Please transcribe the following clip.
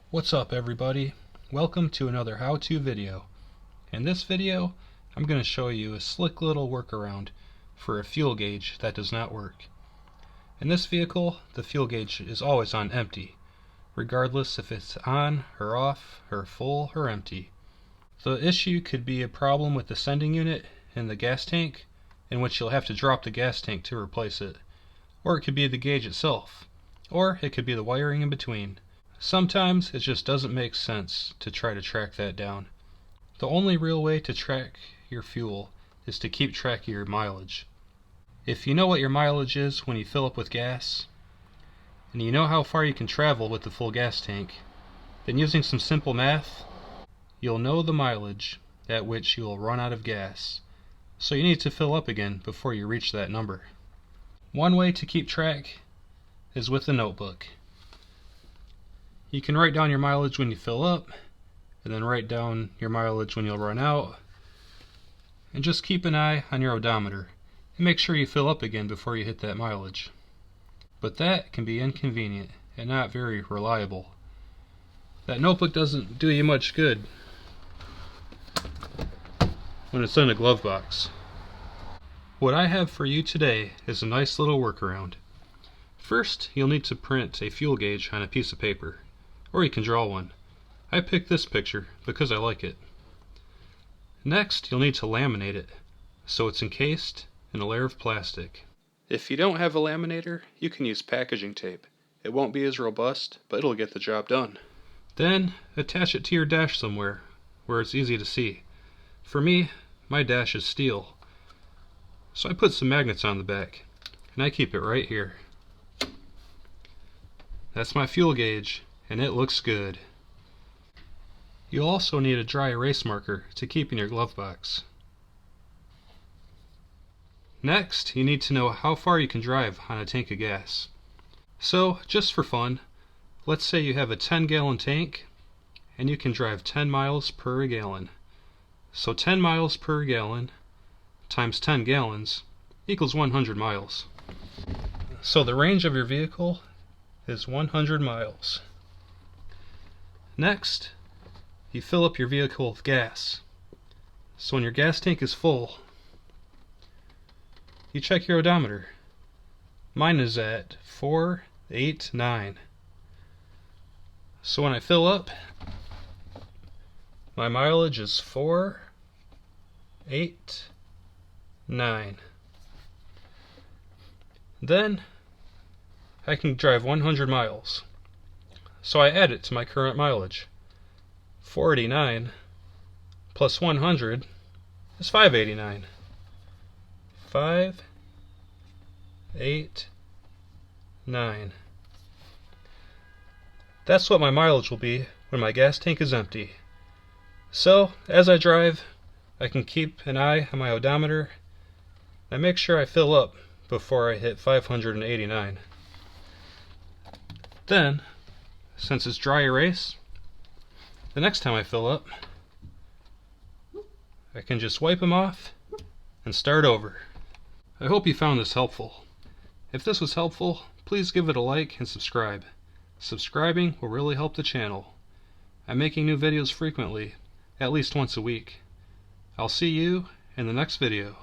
What's up everybody? Welcome to another how-to video. In this video, I'm going to show you a slick little workaround for a fuel gauge that does not work. In this vehicle, the fuel gauge is always on empty, regardless if it's on or off or full or empty. The issue could be a problem with the sending unit in the gas tank, in which you'll have to drop the gas tank to replace it. Or it could be the gauge itself, or it could be the wiring in between. Sometimes it just doesn't make sense to try to track that down. The only real way to track your fuel is to keep track of your mileage. If you know what your mileage is when you fill up with gas, and you know how far you can travel with the full gas tank, then using some simple math, you'll know the mileage at which you will run out of gas. So you need to fill up again before you reach that number. One way to keep track is with a notebook. You can write down your mileage when you fill up, and then write down your mileage when you'll run out, and just keep an eye on your odometer and make sure you fill up again before you hit that mileage. But that can be inconvenient and not very reliable. That notebook doesn't do you much good when it's in a glove box. What I have for you today is a nice little workaround. First, you'll need to print a fuel gauge on a piece of paper, or you can draw one. I picked this picture because I like it. Next, you'll need to laminate it, so it's encased in a layer of plastic. If you don't have a laminator, you can use packaging tape. It won't be as robust, but it'll get the job done. Then, attach it to your dash somewhere, where it's easy to see. For me, my dash is steel, so I put some magnets on the back, and I keep it right here. That's my fuel gauge, and it looks good. You'll also need a dry erase marker to keep in your glove box. Next, you need to know how far you can drive on a tank of gas. So, just for fun, let's say you have a 10-gallon tank, and you can drive 10 miles per gallon. So 10 miles per gallon times 10 gallons equals 100 miles. So the range of your vehicle is 100 miles. Next, you fill up your vehicle with gas. So when your gas tank is full, you check your odometer. Mine is at 489. So when I fill up, my mileage is 489. Then I can drive 100 miles. So I add it to my current mileage. 489 plus 100 is 589. 589. That's what my mileage will be when my gas tank is empty. So, as I drive, I can keep an eye on my odometer and make sure I fill up before I hit 589. Then, since it's dry erase, the next time I fill up, I can just wipe them off and start over. I hope you found this helpful. If this was helpful, please give it a like and subscribe. Subscribing will really help the channel. I'm making new videos frequently, at least once a week. I'll see you in the next video.